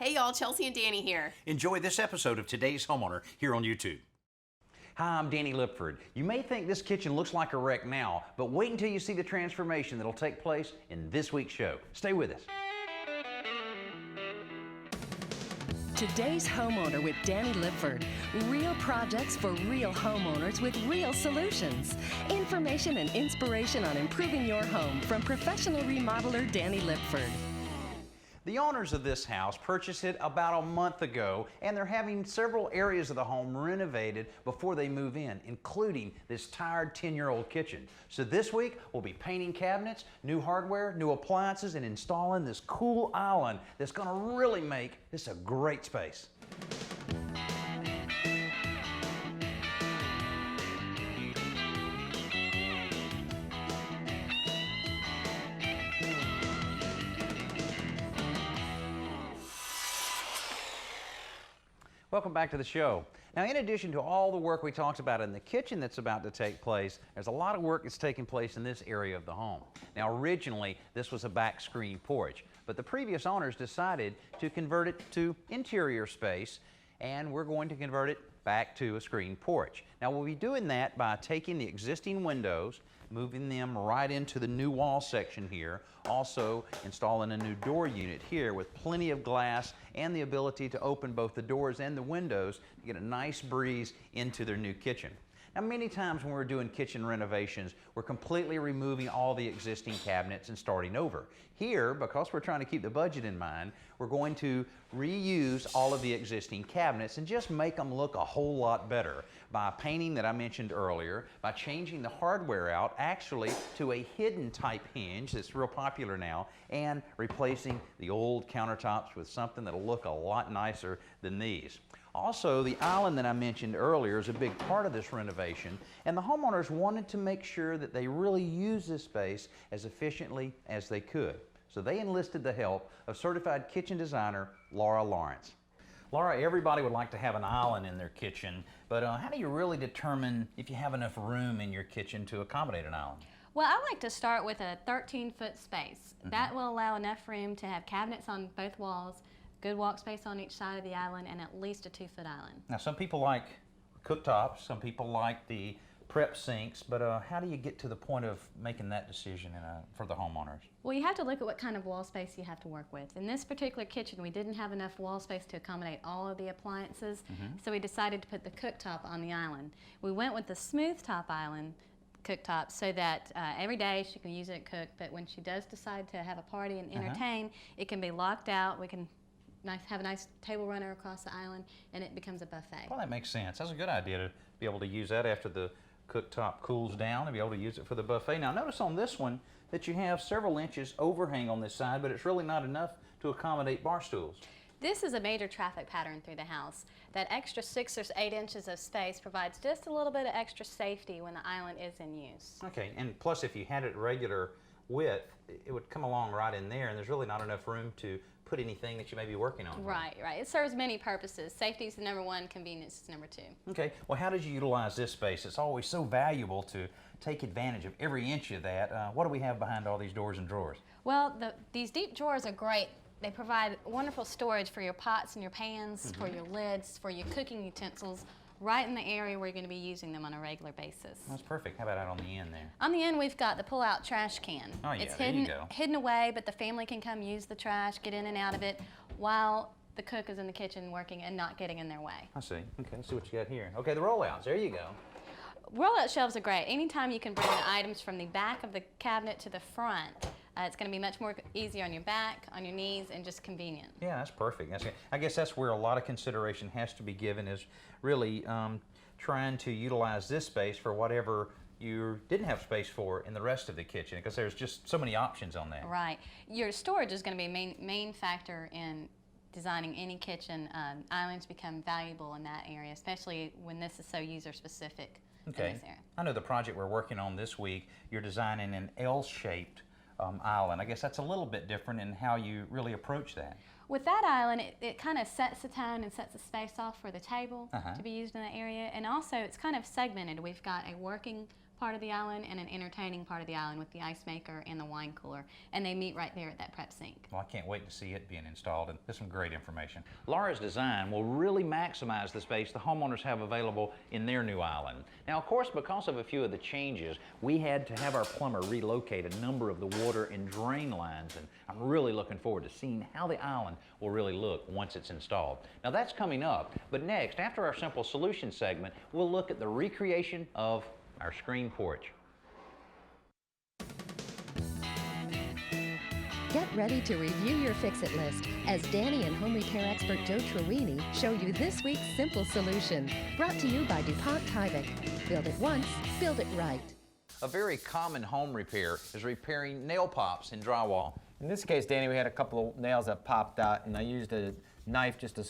Hey y'all, Chelsea and Danny here. Enjoy this episode of Today's Homeowner here on YouTube. Hi, I'm Danny Lipford. You may think this kitchen looks like a wreck now, but wait until you see the transformation that'll take place in this week's show. Stay with us. Today's Homeowner with Danny Lipford. Real projects for real homeowners with real solutions. Information and inspiration on improving your home from professional remodeler Danny Lipford. The owners of this house purchased it about a month ago, and they're having several areas of the home renovated before they move in, including this tired 10-year-old kitchen. So this week, we'll be painting cabinets, new hardware, new appliances, and installing this cool island that's going to really make this a great space. Welcome back to the show. Now, in addition to all the work we talked about in the kitchen that's about to take place, there's a lot of work that's taking place in this area of the home. Now, originally, this was a back screen porch, but the previous owners decided to convert it to interior space, and we're going to convert it back to a screen porch. Now, we'll be doing that by taking the existing windows, moving them right into the new wall section here, also installing a new door unit here with plenty of glass and the ability to open both the doors and the windows to get a nice breeze into their new kitchen. Now, many times when we're doing kitchen renovations, we're completely removing all the existing cabinets and starting over. Here, because we're trying to keep the budget in mind, we're going to reuse all of the existing cabinets and just make them look a whole lot better by painting that I mentioned earlier, by changing the hardware out actually to a hidden type hinge that's real popular now, and replacing the old countertops with something that'll look a lot nicer than these. Also, the island that I mentioned earlier is a big part of this renovation, and the homeowners wanted to make sure that they really use this space as efficiently as they could. So they enlisted the help of certified kitchen designer Laura Lawrence. Laura, everybody would like to have an island in their kitchen, but how do you really determine if you have enough room in your kitchen to accommodate an island? Well, I like to start with a 13-foot space. That will allow enough room to have cabinets on both walls, good walk space on each side of the island, and at least a 2-foot island. Now, some people like cooktops, some people like the prep sinks, but how do you get to the point of making that decision for the homeowners? Well, you have to look at what kind of wall space you have to work with. In this particular kitchen, we didn't have enough wall space to accommodate all of the appliances, so we decided to put the cooktop on the island. We went with the smooth top island cooktop so that every day she can use it to cook, but when she does decide to have a party and entertain, it can be locked out. We can have a nice table runner across the island, and it becomes a buffet. Well, that makes sense. That's a good idea to be able to use that after the cooktop cools down and be able to use it for the buffet. Now, notice on this one that you have several inches overhang on this side, but it's really not enough to accommodate bar stools. This is a major traffic pattern through the house. That extra 6 or 8 inches of space provides just a little bit of extra safety when the island is in use. Okay, and plus if you had it regular width, it would come along right in there, and there's really not enough room to put anything that you may be working on. Right, right. It serves many purposes. Safety is the number one, convenience is number two. Okay, well, how did you utilize this space? It's always so valuable to take advantage of every inch of that. What do we have behind all these doors and drawers? Well, these deep drawers are great. They provide wonderful storage for your pots and your pans, for your lids, for your cooking utensils, right in the area where you're going to be using them on a regular basis. That's perfect. How about out on the end there? On the end, we've got the pull-out trash can. Oh, yeah, it's there you go. hidden away, but the family can come use the trash, get in and out of it, while the cook is in the kitchen working and not getting in their way. I see. Okay, let's see what you got here. Okay, the rollouts. There you go. Rollout shelves are great. Anytime you can bring the items from the back of the cabinet to the front, it's going to be much more easier on your back, on your knees, and just convenient. Yeah, that's perfect. I guess that's where a lot of consideration has to be given, is really trying to utilize this space for whatever you didn't have space for in the rest of the kitchen, because there's just so many options on that. Right. Your storage is going to be a main factor in designing any kitchen. Islands become valuable in that area, especially when this is so user-specific. Okay. In this area. I know the project we're working on this week, you're designing an L-shaped island. I guess that's a little bit different in how you really approach that. With that island, it kind of sets the tone and sets the space off for the table to be used in that area. And also, it's kind of segmented. We've got a working part of the island and an entertaining part of the island with the ice maker and the wine cooler, and they meet right there at that prep sink. Well, I can't wait to see it being installed, and there's some great information. Laura's design will really maximize the space the homeowners have available in their new island. Now, of course, because of a few of the changes, we had to have our plumber relocate a number of the water and drain lines, and I'm really looking forward to seeing how the island will really look once it's installed. Now, that's coming up, but next, after our Simple Solutions segment, we'll look at the recreation of our screen porch. Get ready to review your fix-it list as Danny and home repair expert Joe Trewini show you this week's simple solution, brought to you by DuPont Tyvek. Build it once, build it right. A very common home repair is repairing nail pops in drywall. In this case, Danny, we had a couple of nails that popped out, and I used a knife just to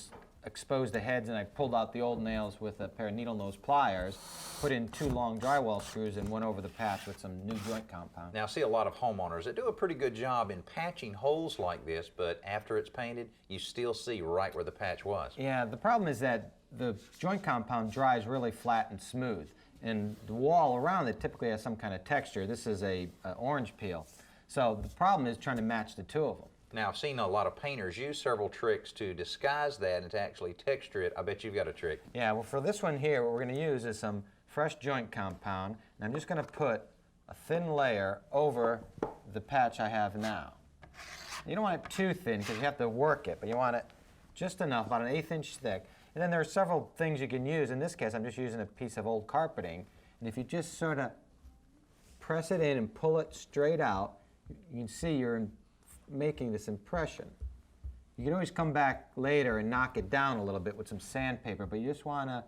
expose the heads, and I pulled out the old nails with a pair of needle nose pliers, put in 2 long drywall screws, and went over the patch with some new joint compound. Now, I see a lot of homeowners that do a pretty good job in patching holes like this, but after it's painted, you still see right where the patch was. Yeah, the problem is that the joint compound dries really flat and smooth, and the wall around it typically has some kind of texture. This is a orange peel. So the problem is trying to match the two of them. Now, I've seen a lot of painters use several tricks to disguise that and to actually texture it. I bet you've got a trick. Yeah, well, for this one here, what we're going to use is some fresh joint compound, and I'm just going to put a thin layer over the patch I have now. You don't want it too thin because you have to work it, but you want it just enough, about an 1/8 inch thick. And then there are several things you can use. In this case, I'm just using a piece of old carpeting, and if you just sort of press it in and pull it straight out, you can see you're making this impression. You can always come back later and knock it down a little bit with some sandpaper, but you just want to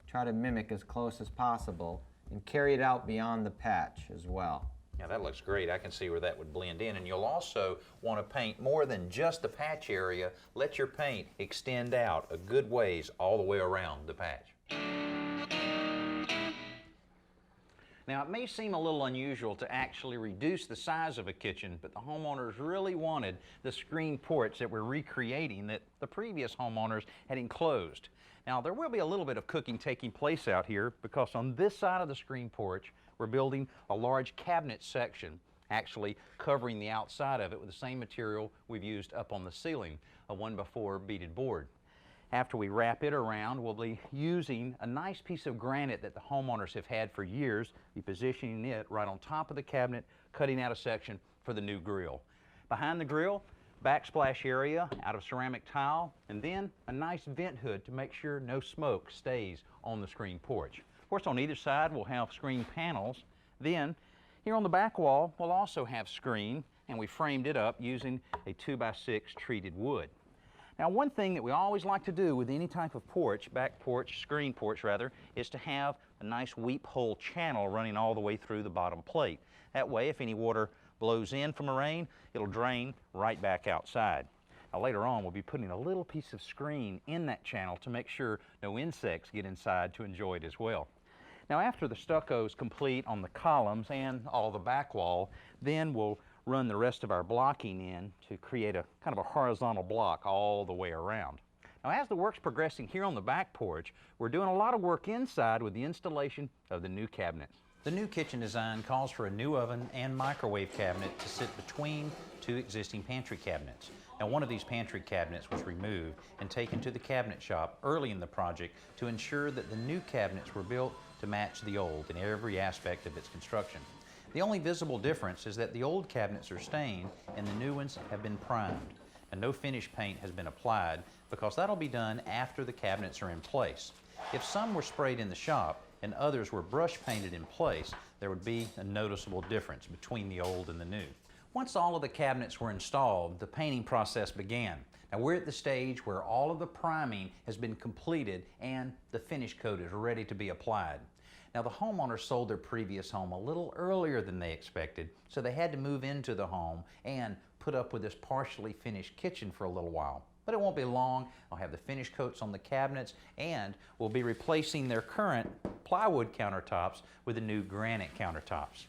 try to mimic as close as possible and carry it out beyond the patch as well. Now, that looks great. I can see where that would blend in, and you'll also want to paint more than just the patch area. Let your paint extend out a good ways all the way around the patch. Now, it may seem a little unusual to actually reduce the size of a kitchen, but the homeowners really wanted the screen porch that we're recreating that the previous homeowners had enclosed. Now, there will be a little bit of cooking taking place out here because on this side of the screen porch, we're building a large cabinet section, actually covering the outside of it with the same material we've used up on the ceiling, a 1x4 beaded board. After we wrap it around, we'll be using a nice piece of granite that the homeowners have had for years, be positioning it right on top of the cabinet, cutting out a section for the new grill. Behind the grill, backsplash area out of ceramic tile, and then a nice vent hood to make sure no smoke stays on the screen porch. Of course, on either side, we'll have screen panels. Then, here on the back wall, we'll also have screen, and we framed it up using a 2x6 treated wood. Now, one thing that we always like to do with any type of porch, back porch, screen porch rather, is to have a nice weep hole channel running all the way through the bottom plate. That way, if any water blows in from a rain, it'll drain right back outside. Now, later on, we'll be putting a little piece of screen in that channel to make sure no insects get inside to enjoy it as well. Now, after the stucco is complete on the columns and all the back wall, then we'll run the rest of our blocking in to create a kind of a horizontal block all the way around. Now, as the work's progressing here on the back porch, we're doing a lot of work inside with the installation of the new cabinets. The new kitchen design calls for a new oven and microwave cabinet to sit between 2 existing pantry cabinets. Now, one of these pantry cabinets was removed and taken to the cabinet shop early in the project to ensure that the new cabinets were built to match the old in every aspect of its construction. The only visible difference is that the old cabinets are stained and the new ones have been primed. And no finish paint has been applied because that'll be done after the cabinets are in place. If some were sprayed in the shop and others were brush painted in place, there would be a noticeable difference between the old and the new. Once all of the cabinets were installed, the painting process began. Now, we're at the stage where all of the priming has been completed and the finish coat is ready to be applied. Now, the homeowners sold their previous home a little earlier than they expected, so they had to move into the home and put up with this partially finished kitchen for a little while. But it won't be long. I'll have the finish coats on the cabinets, and we'll be replacing their current plywood countertops with the new granite countertops.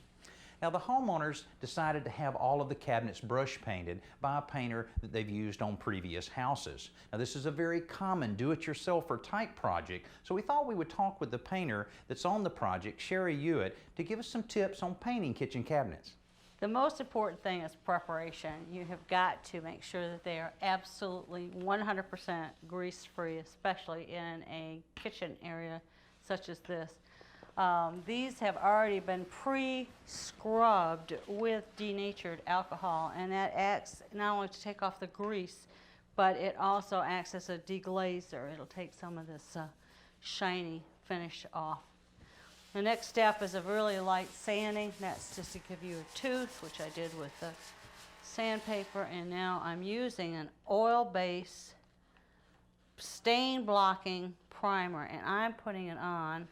Now the homeowners decided to have all of the cabinets brush painted by a painter that they've used on previous houses. Now this is a very common do-it-yourselfer type project, so we thought we would talk with the painter that's on the project, Sherry Hewitt, to give us some tips on painting kitchen cabinets. The most important thing is preparation. You have got to make sure that they are absolutely 100% grease-free, especially in a kitchen area such as this. These have already been pre-scrubbed with denatured alcohol, and that acts not only to take off the grease, but it also acts as a deglazer. It'll take some of this shiny finish off. The next step is a really light sanding. That's just to give you a tooth, which I did with the sandpaper, and now I'm using an oil-based stain blocking primer, and I'm putting it on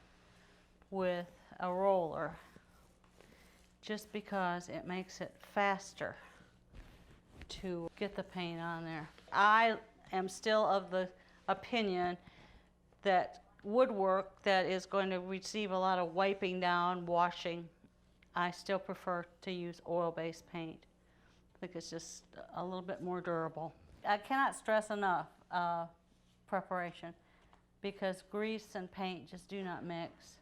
with a roller just because it makes it faster to get the paint on there. I am still of the opinion that woodwork that is going to receive a lot of wiping down, washing, I still prefer to use oil-based paint. I think it's just a little bit more durable. I cannot stress enough preparation, because grease and paint just do not mix,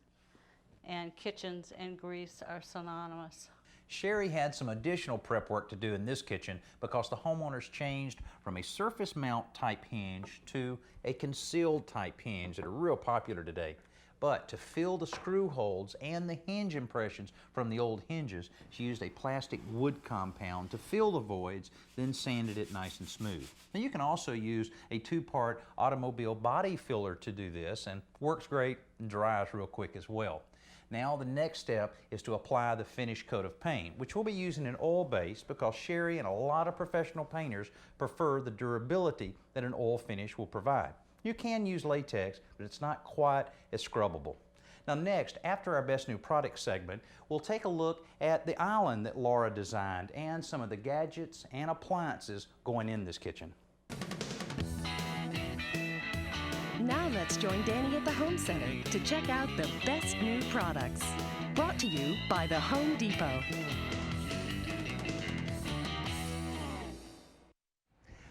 and kitchens and grease are synonymous. Sherry had some additional prep work to do in this kitchen because the homeowners changed from a surface mount type hinge to a concealed type hinge that are real popular today. But to fill the screw holes and the hinge impressions from the old hinges, she used a plastic wood compound to fill the voids, then sanded it nice and smooth. Now you can also use a 2-part automobile body filler to do this, and works great and dries real quick as well. Now the next step is to apply the finish coat of paint, which we'll be using an oil base because Sherry and a lot of professional painters prefer the durability that an oil finish will provide. You can use latex, but it's not quite as scrubbable. Now next, after our Best New Product segment, we'll take a look at the island that Laura designed and some of the gadgets and appliances going in this kitchen. Now let's join Danny at the Home Center to check out the best new products. Brought to you by the Home Depot.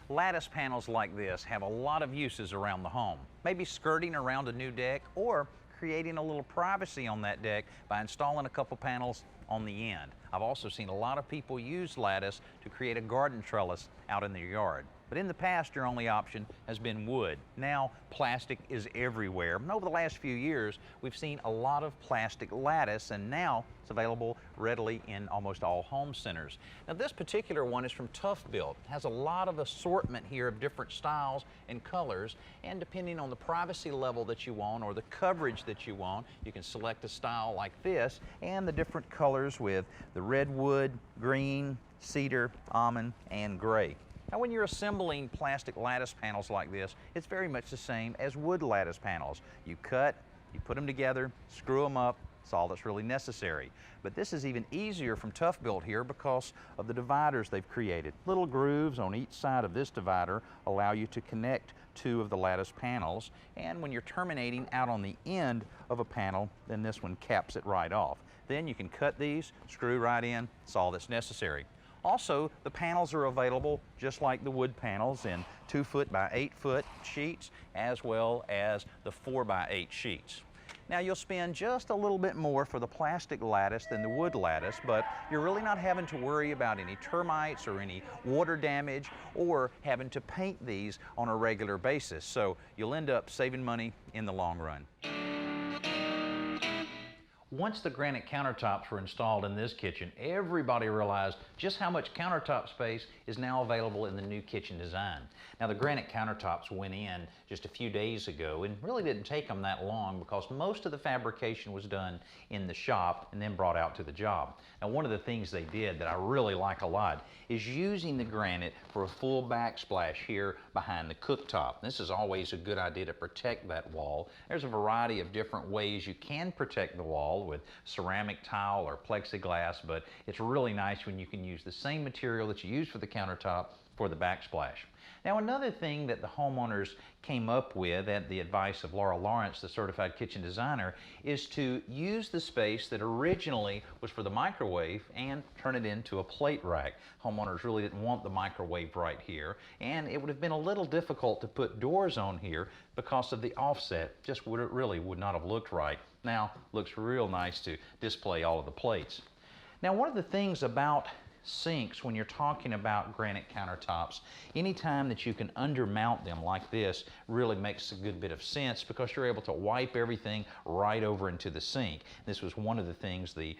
Lattice panels like this have a lot of uses around the home. Maybe skirting around a new deck or creating a little privacy on that deck by installing a couple panels on the end. I've also seen a lot of people use lattice to create a garden trellis out in their yard. But in the past, your only option has been wood. Now, plastic is everywhere. And over the last few years, we've seen a lot of plastic lattice, and now it's available readily in almost all home centers. Now, this particular one is from Tough Built. It has a lot of assortment here of different styles and colors, and depending on the privacy level that you want or the coverage that you want, you can select a style like this and the different colors with the redwood, green, cedar, almond, and gray. Now when you're assembling plastic lattice panels like this, it's very much the same as wood lattice panels. You cut, you put them together, screw them up, that's all that's really necessary. But this is even easier from Tough Built here because of the dividers they've created. Little grooves on each side of this divider allow you to connect 2 of the lattice panels, and when you're terminating out on the end of a panel, then this one caps it right off. Then you can cut these, screw right in, that's all that's necessary. Also, the panels are available just like the wood panels in 2-foot by 8-foot sheets, as well as the 4x8 sheets. Now you'll spend just a little bit more for the plastic lattice than the wood lattice, but you're really not having to worry about any termites or any water damage or having to paint these on a regular basis. So you'll end up saving money in the long run. Once the granite countertops were installed in this kitchen, everybody realized just how much countertop space is now available in the new kitchen design. Now the granite countertops went in just a few days ago and really didn't take them that long because most of the fabrication was done in the shop and then brought out to the job. Now one of the things they did that I really like a lot is using the granite for a full backsplash here behind the cooktop. This is always a good idea to protect that wall. There's a variety of different ways you can protect the wall with ceramic tile or plexiglass, but it's really nice when you can use the same material that you use for the countertop for the backsplash. Now, another thing that the homeowners came up with at the advice of Laura Lawrence, the certified kitchen designer, is to use the space that originally was for the microwave and turn it into a plate rack. Homeowners really didn't want the microwave right here, and it would have been a little difficult to put doors on here because of the offset. Just would, it really would not have looked right. Now, looks real nice to display all of the plates. Now, one of the things about sinks, when you're talking about granite countertops, anytime that you can undermount them like this really makes a good bit of sense, because you're able to wipe everything right over into the sink. This was one of the things the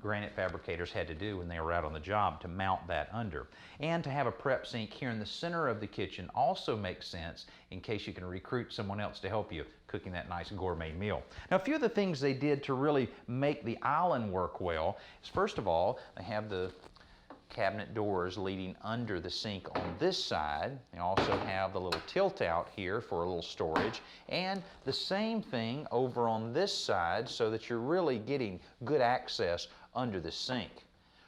granite fabricators had to do when they were out on the job, to mount that under. And to have a prep sink here in the center of the kitchen also makes sense in case you can recruit someone else to help you cooking that nice gourmet meal. Now, a few of the things they did to really make the island work well is, first of all, they have the cabinet doors leading under the sink on this side. They also have the little tilt out here for a little storage, and the same thing over on this side, so that you're really getting good access under the sink.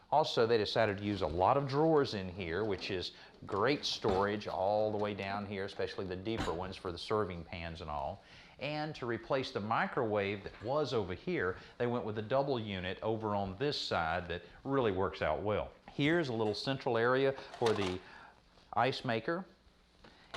Also, they decided to use a lot of drawers in here, which is great storage all the way down here, especially the deeper ones for the serving pans and all. And to replace the microwave that was over here, they went with a double unit over on this side that really works out well. Here's a little central area for the ice maker.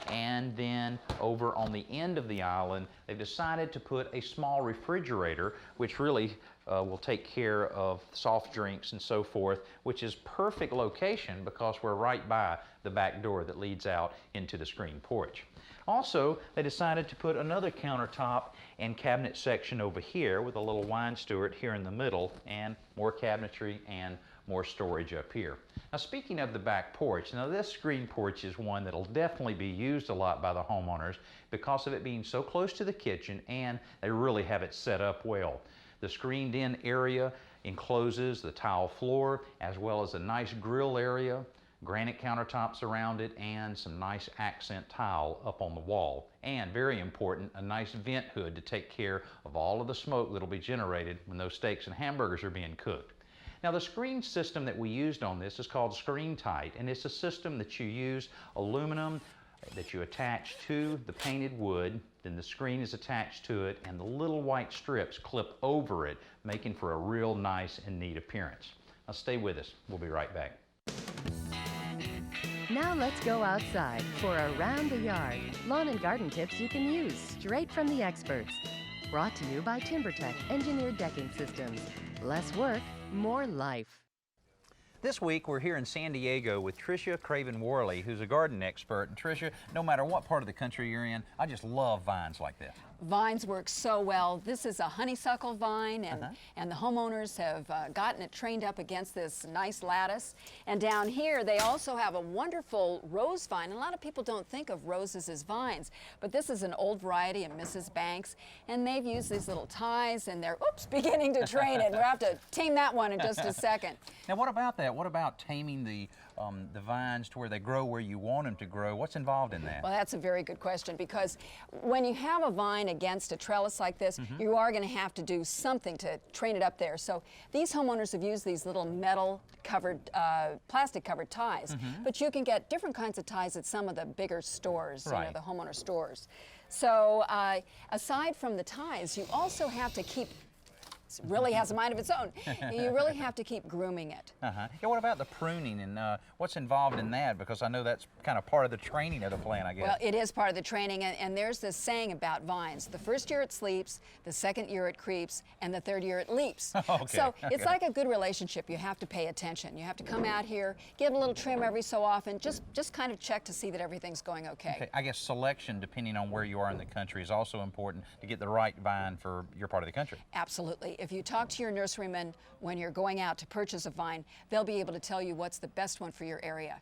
And then over on the end of the island, they've decided to put a small refrigerator, which really will take care of soft drinks and so forth, which is perfect location because we're right by the back door that leads out into the screen porch. Also, they decided to put another countertop and cabinet section over here with a little wine steward here in the middle, and more cabinetry and more storage up here. Now, speaking of the back porch, now this screen porch is one that'll definitely be used a lot by the homeowners because of it being so close to the kitchen, and they really have it set up well. The screened in area encloses the tile floor, as well as a nice grill area, granite countertops around it, and some nice accent tile up on the wall. And very important, a nice vent hood to take care of all of the smoke that'll be generated when those steaks and hamburgers are being cooked. Now, the screen system that we used on this is called Screen Tight, and it's a system that you use aluminum that you attach to the painted wood, then the screen is attached to it, and the little white strips clip over it, making for a real nice and neat appearance. Now, stay with us. We'll be right back. Now let's go outside for Around the Yard. Lawn and garden tips you can use straight from the experts. Brought to you by TimberTech Engineered Decking Systems. Less work, more life. This week, we're here in San Diego with Tricia Craven-Worley, who's a garden expert. And Tricia, no matter what part of the country you're in, I just love vines like this. Vines work so well. This is a honeysuckle vine, and the homeowners have gotten it trained up against this nice lattice. And down here, they also have a wonderful rose vine. A lot of people don't think of roses as vines, but this is an old variety of Mrs. Banks, and they've used these little ties, and they're, beginning to train it. We'll have to tame that one in just a second. Now, what about that? What about taming the vines to where they grow where you want them to grow? What's involved in that? Well, that's a very good question, because when you have a vine against a trellis like this, you are going to have to do something to train it up there. So these homeowners have used these little metal covered, plastic covered ties, but you can get different kinds of ties at some of the bigger stores, Right. you know, the homeowner stores. So aside from the ties, you also have to keep, it really has a mind of its own. You really have to keep grooming it. Yeah, what about the pruning and what's involved in that? Because I know that's kind of part of the training of the plant, I guess. Well, it is part of the training, and there's this saying about vines. The first year it sleeps, the second year it creeps, and the third year it leaps. Okay, So it's okay. like a good relationship. You have to pay attention. You have to come out here, give it a little trim every so often, just kind of check to see that everything's going okay. I guess selection, depending on where you are in the country, is also important to get the right vine for your part of the country. Absolutely. If you talk to your nurseryman when you're going out to purchase a vine, they'll be able to tell you what's the best one for your area.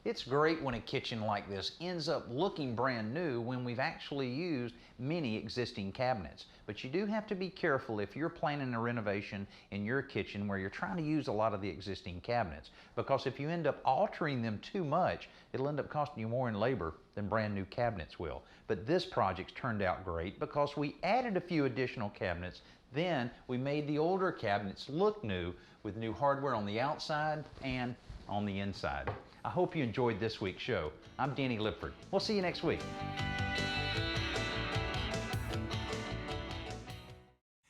It's great when a kitchen like this ends up looking brand new when we've actually used many existing cabinets. But you do have to be careful if you're planning a renovation in your kitchen where you're trying to use a lot of the existing cabinets, because if you end up altering them too much, it'll end up costing you more in labor than brand new cabinets will. But this project's turned out great because we added a few additional cabinets, then we made the older cabinets look new with new hardware on the outside and on the inside. I hope you enjoyed this week's show. I'm Danny Lipford. We'll see you next week.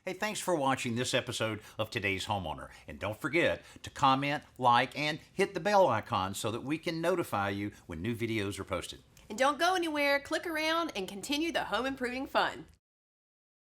Hey, thanks for watching this episode of Today's Homeowner. And don't forget to comment, like, and hit the bell icon so that we can notify you when new videos are posted. And don't go anywhere, click around and continue the home improving fun.